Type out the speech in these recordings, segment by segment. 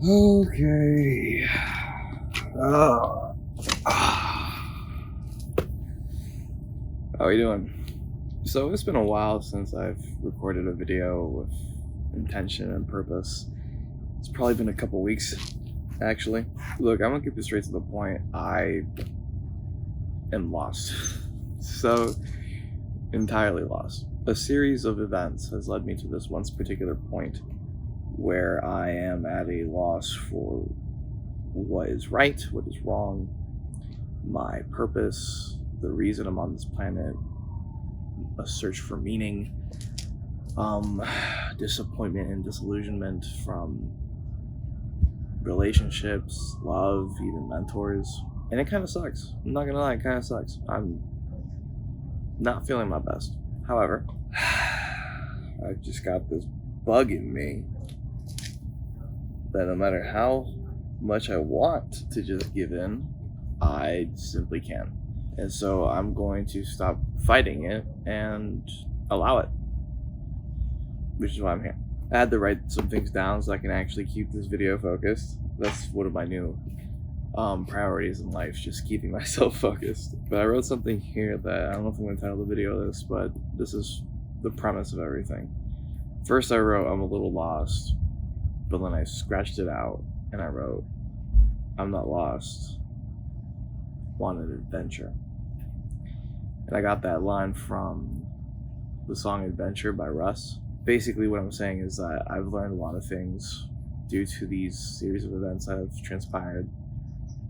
Okay. How are you doing? So it's been a while since I've recorded a video with intention and purpose. It's probably been a couple weeks, actually. Look, I'm gonna get this straight to the point. I am lost. So entirely lost. A series of events has led me to this one particular point where I am at a loss for what is right, what is wrong, my purpose, the reason I'm on this planet, a search for meaning, disappointment and disillusionment from relationships, love, even mentors. And it kind of sucks. I'm not gonna lie, it kind of sucks. I'm not feeling my best. However, I've just got this bug in me that no matter how much I want to just give in, I simply can't. And so I'm going to stop fighting it and allow it, which is why I'm here. I had to write some things down so I can actually keep this video focused. That's one of my new priorities in life, just keeping myself focused. But I wrote something here that I don't know if I'm going to title the video this, but this is the premise of everything. First I wrote, I'm a little lost, but then I scratched it out and I wrote, I'm not lost, want an adventure. And I got that line from the song Adventure by Russ. Basically what I'm saying is that I've learned a lot of things due to these series of events that have transpired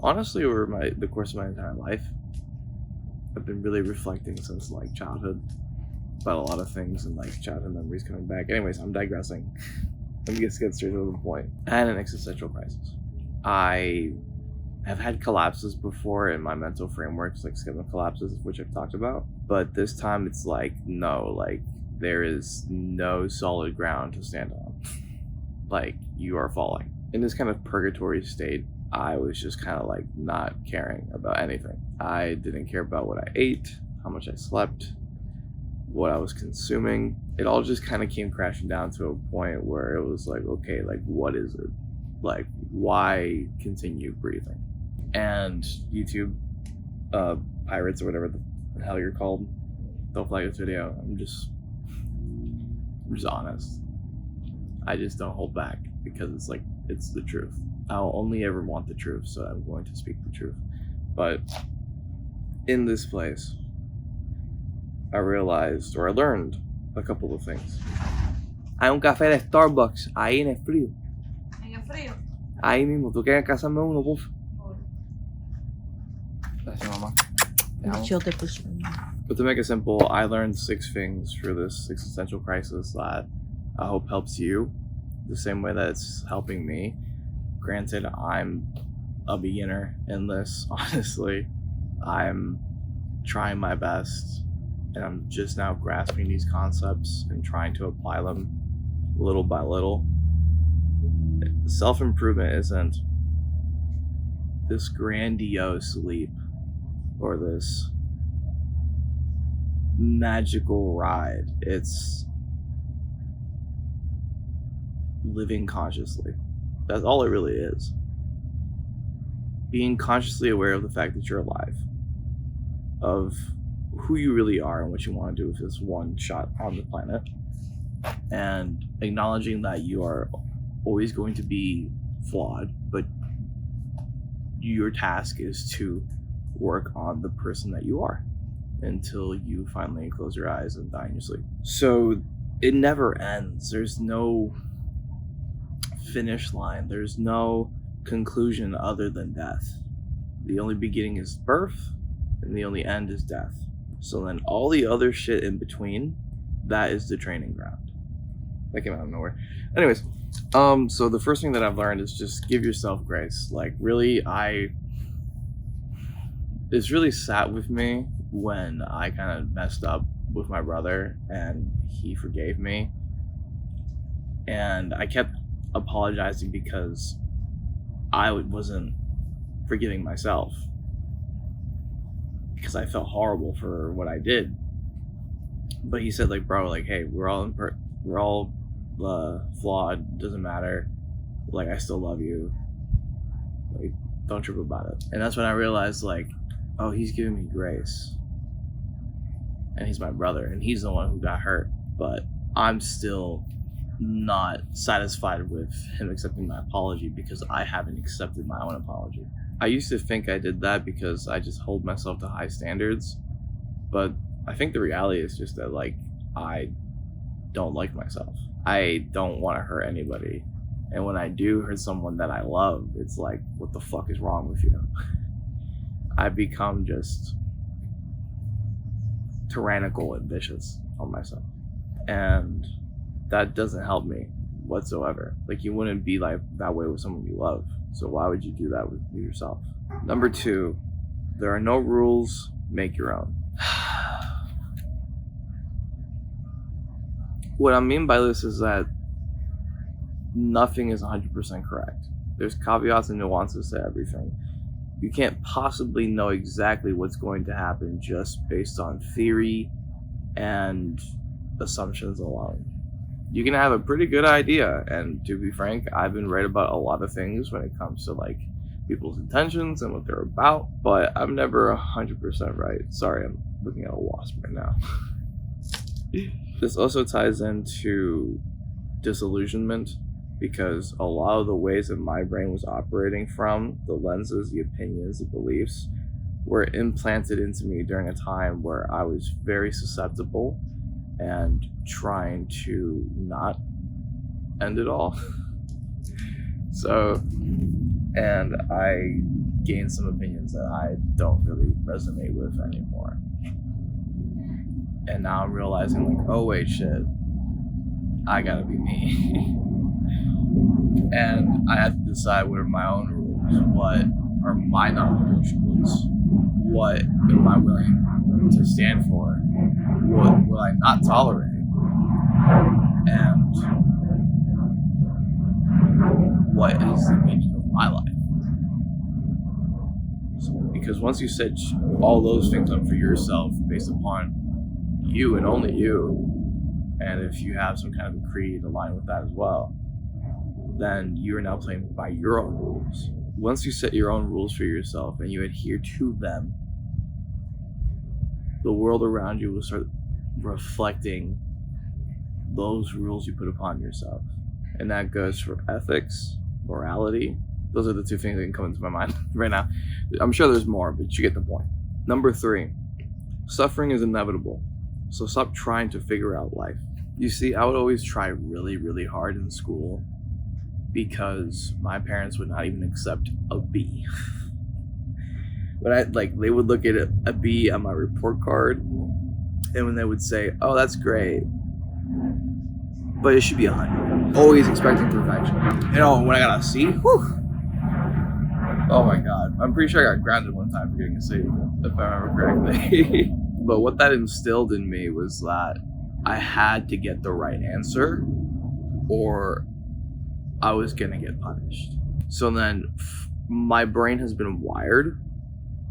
honestly over the course of my entire life. I've been really reflecting since like childhood about a lot of things and like childhood memories coming back. Anyways, I'm digressing. Let me get straight to the point. I had an existential crisis. I have had collapses before in my mental frameworks, like schedule collapses, which I've talked about. But this time it's like, no, like there is no solid ground to stand on. Like you are falling. In this kind of purgatory state, I was just kind of like not caring about anything. I didn't care about what I ate, how much I slept, what I was consuming. It all just kind of came crashing down to a point where it was like, okay, like what is it? Like, why continue breathing? And YouTube pirates or whatever the hell you're called, don't flag this video. I'm just honest. I just don't hold back because it's like, it's the truth. I'll only ever want the truth, so I'm going to speak the truth. But in this place, I realized, or I learned a couple of things. Hay un café de Starbucks ahí en el frío. ¿En el frío? Ahí mismo, ¿tú quieres casarme uno, puf? Gracias, mamá. Te amo. Yo te puse. But to make it simple, I learned 6 things for this existential crisis that I hope helps you the same way that it's helping me. Granted, I'm a beginner in this, honestly. I'm trying my best, and I'm just now grasping these concepts and trying to apply them little by little. Self-improvement isn't this grandiose leap or this magical ride. It's living consciously. That's all it really is. Being consciously aware of the fact that you're alive, of who you really are and what you want to do with this one shot on the planet, and acknowledging that you are always going to be flawed, but your task is to work on the person that you are until you finally close your eyes and die in your sleep. So it never ends. There's no finish line. There's no conclusion other than death. The only beginning is birth, and the only end is death. So then all the other shit in between, that is the training ground. That came out of nowhere. Anyways, so the first thing that I've learned is just give yourself grace. Like really, it's really sat with me when I kind of messed up with my brother and he forgave me. And I kept apologizing because I wasn't forgiving myself, because I felt horrible for what I did. But he said, like, bro, like, hey, we're all flawed, doesn't matter. Like, I still love you. Like, don't trip about it. And that's when I realized, like, oh, he's giving me grace. And he's my brother, and he's the one who got hurt. But I'm still not satisfied with him accepting my apology because I haven't accepted my own apology. I used to think I did that because I just hold myself to high standards. But I think the reality is just that, like, I don't like myself. I don't want to hurt anybody. And when I do hurt someone that I love, it's like, what the fuck is wrong with you? I become just tyrannical and vicious on myself. And that doesn't help me whatsoever. Like, you wouldn't be like that way with someone you love. So why would you do that with yourself? Number 2, there are no rules, make your own. What I mean by this is that nothing is 100% correct. There's caveats and nuances to everything. You can't possibly know exactly what's going to happen just based on theory and assumptions alone. You can have a pretty good idea, and to be frank, I've been right about a lot of things when it comes to like people's intentions and what they're about, but I'm never 100% right. Sorry, I'm looking at a wasp right now. This also ties into disillusionment, because a lot of the ways that my brain was operating from, the lenses, the opinions, the beliefs, were implanted into me during a time where I was very susceptible and trying to not end it all. So, and I gained some opinions that I don't really resonate with anymore. And now I'm realizing, like, oh wait, shit, I gotta be me. And I have to decide what are my own rules, what are my non-negotiables, what am I willing to stand for, what will I not tolerate, and what is the meaning of my life. Because once you set all those things up for yourself based upon you and only you, and if you have some kind of a creed aligned with that as well, then you are now playing by your own rules. Once you set your own rules for yourself and you adhere to them, the world around you will start reflecting those rules you put upon yourself. And that goes for ethics, morality. Those are the 2 things that can come into my mind right now. I'm sure there's more, but you get the point. Number 3, suffering is inevitable. So stop trying to figure out life. You see, I would always try really, really hard in school because my parents would not even accept a B. But they would look at a B on my report card, and when they would say, oh, that's great, but it should be 100. Always expecting perfection. You know, when I got a C, whew, oh my god. I'm pretty sure I got grounded one time for getting a C, if I remember correctly. But what that instilled in me was that I had to get the right answer or I was gonna get punished. So then my brain has been wired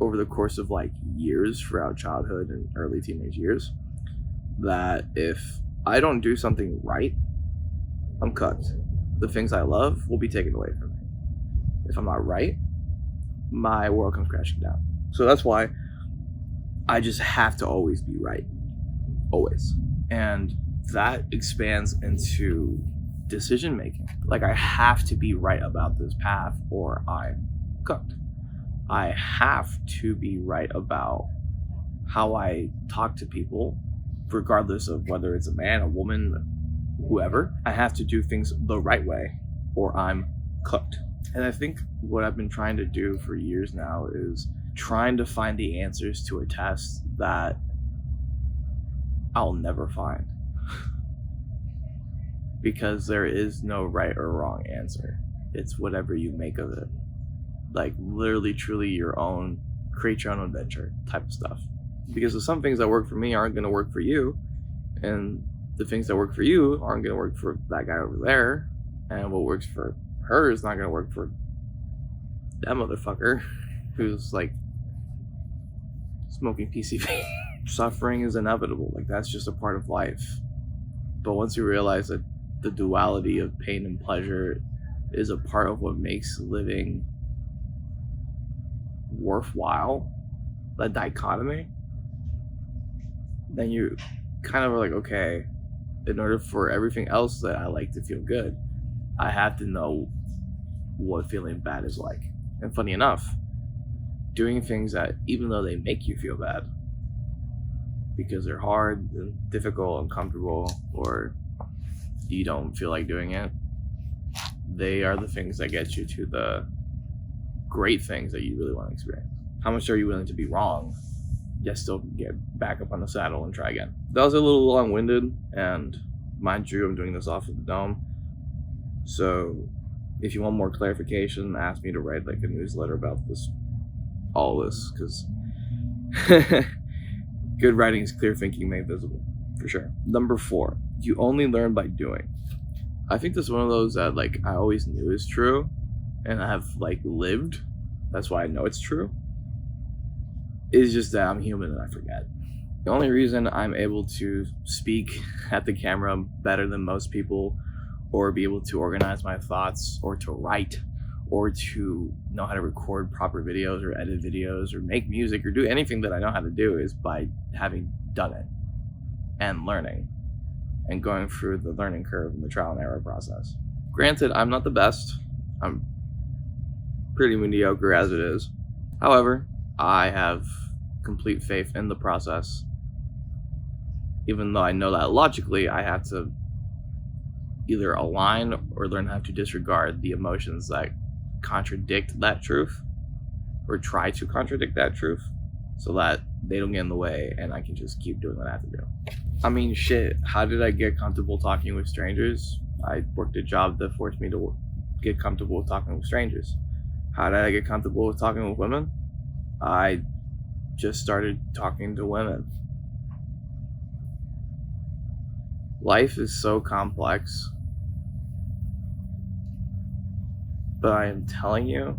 over the course of like years throughout childhood and early teenage years that if I don't do something right, I'm cooked. The things I love will be taken away from me. If I'm not right, my world comes crashing down. So that's why I just have to always be right. Always. And that expands into decision making. Like, I have to be right about this path or I'm cooked. I have to be right about how I talk to people, regardless of whether it's a man, a woman, whoever. I have to do things the right way or I'm cooked. And I think what I've been trying to do for years now is trying to find the answers to a test that I'll never find. Because there is no right or wrong answer. It's whatever you make of it. Like, literally, truly your own, create your own adventure type of stuff. Because some things that work for me aren't going to work for you. And the things that work for you aren't going to work for that guy over there. And what works for her is not going to work for that motherfucker who's like smoking PCP. Suffering is inevitable. Like, that's just a part of life. But once you realize that the duality of pain and pleasure is a part of what makes living worthwhile, that dichotomy, then you kind of are like, okay, in order for everything else that I like to feel good, I have to know what feeling bad is like. And funny enough, doing things that, even though they make you feel bad because they're hard and difficult, uncomfortable, or you don't feel like doing it, they are the things that get you to the great things that you really want to experience. How much are you willing to be wrong, yet still get back up on the saddle and try again? That was a little long-winded, and mind you, I'm doing this off of the dome. So if you want more clarification, ask me to write like a newsletter about this, all this, because good writing is clear thinking made visible, for sure. Number 4, you only learn by doing. I think this is one of those that like I always knew is true, and I have like lived. That's why I know it's true. It's just that I'm human and I forget. The only reason I'm able to speak at the camera better than most people, or be able to organize my thoughts, or to write, or to know how to record proper videos, or edit videos, or make music, or do anything that I know how to do, is by having done it and learning and going through the learning curve and the trial and error process. Granted, I'm not the best. I'm pretty mediocre as it is. However, I have complete faith in the process, even though I know that logically I have to either align or learn how to disregard the emotions that contradict that truth, or try to contradict that truth, so that they don't get in the way and I can just keep doing what I have to do. I mean, shit, how did I get comfortable talking with strangers? I worked a job that forced me to get comfortable with talking with strangers. How did I get comfortable with talking with women? I just started talking to women. Life is so complex, but I am telling you,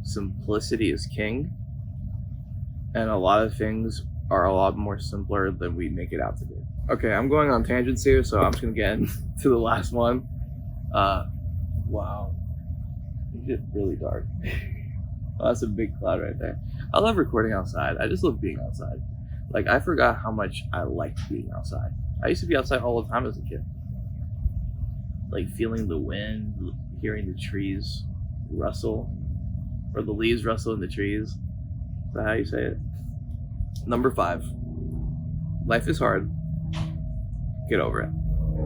simplicity is king, and a lot of things are a lot more simpler than we make it out to be. Okay, I'm going on tangents here, so I'm just gonna get into the last one. Wow, it gets really dark. Oh, that's a big cloud right there. I love recording outside. I just love being outside. Like, I forgot how much I liked being outside. I used to be outside all the time as a kid. Like, feeling the wind, hearing the trees rustle, or the leaves rustle in the trees. Is that how you say it? Number 5. Life is hard. Get over it.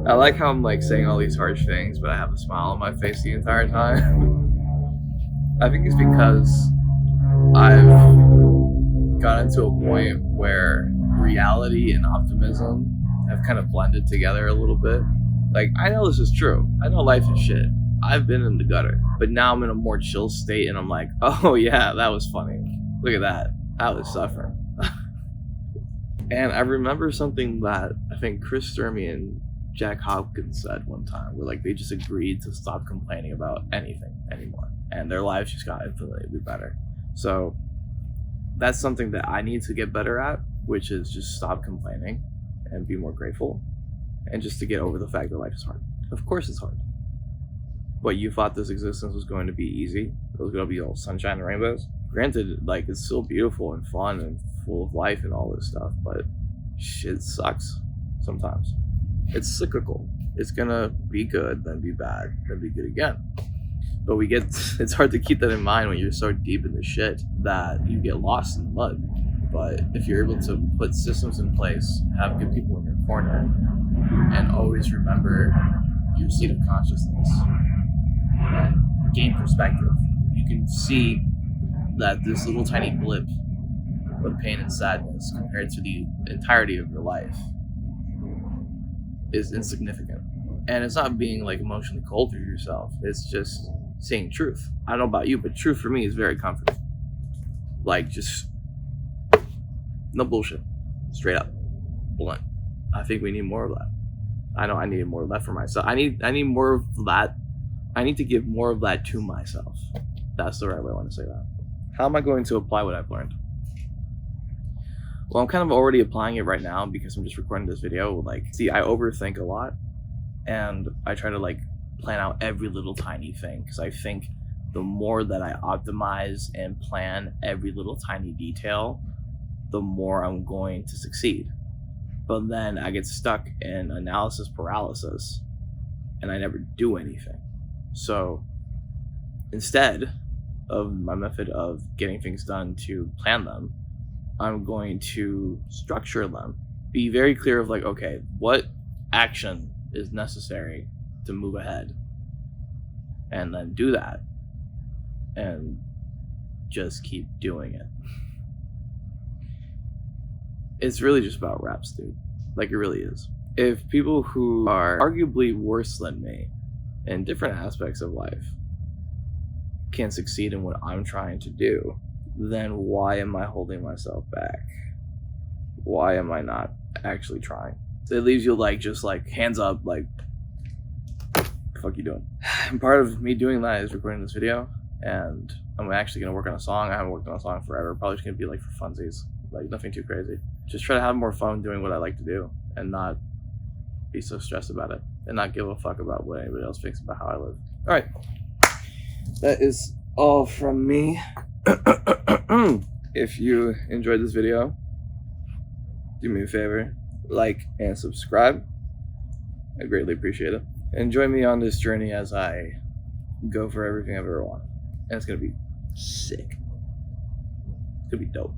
I like how I'm like saying all these harsh things, but I have a smile on my face the entire time. I think it's because I've gotten to a point where reality and optimism have kind of blended together a little bit. Like, I know this is true. I know life is shit. I've been in the gutter. But now I'm in a more chill state, and I'm like, oh yeah, that was funny. Look at that. I was suffering. And I remember something that I think Chris Sturmy and Jack Hopkins said one time, where like they just agreed to stop complaining about anything anymore, and their lives just got infinitely better. So that's something that I need to get better at, which is just stop complaining and be more grateful, and just to get over the fact that life is hard. Of course it's hard. But you thought this existence was going to be easy? It was going to be all sunshine and rainbows? Granted, like, it's still beautiful and fun and full of life and all this stuff, but shit sucks sometimes. It's cyclical. It's gonna be good, then be bad, then be good again. But it's hard to keep that in mind when you're so deep in the shit that you get lost in the mud. But if you're able to put systems in place, have good people in your corner, and always remember your seat of consciousness, and gain perspective, you can see that this little tiny blip of pain and sadness compared to the entirety of your life is insignificant. And it's not being like emotionally cold to yourself, it's just saying truth. I don't know about you, but truth for me is very comforting. Like, just no bullshit, straight up, blunt. I think we need more of that. I know I needed more of that for myself. I need more of that. I need to give more of that to myself. That's the right way I want to say that. How am I going to apply what I've learned? Well, I'm kind of already applying it right now because I'm just recording this video. Like, see, I overthink a lot, and I try to like plan out every little tiny thing, because I think the more that I optimize and plan every little tiny detail, the more I'm going to succeed. But then I get stuck in analysis paralysis and I never do anything. So instead of my method of getting things done to plan them, I'm going to structure them. Be very clear of like, okay, what action is necessary to move ahead? And then do that. And just keep doing it. It's really just about reps, dude. Like, it really is. If people who are arguably worse than me in different aspects of life can succeed in what I'm trying to do, then why am I holding myself back? Why am I not actually trying? It leaves you like, just like, hands up, like, what the fuck you doing? And part of me doing that is recording this video, and I'm actually gonna work on a song. I haven't worked on a song forever. Probably just gonna be like for funsies, like nothing too crazy. Just try to have more fun doing what I like to do and not be so stressed about it and not give a fuck about what anybody else thinks about how I live. All right, that is all from me. If you enjoyed this video, do me a favor, like and subscribe. I greatly appreciate it. And join me on this journey as I go for everything I've ever wanted. And it's gonna be sick. It's gonna be dope.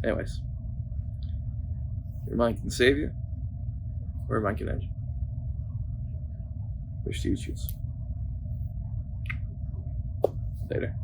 Anyways, your mind can save you, or your mind can end you. Which do you choose? Later.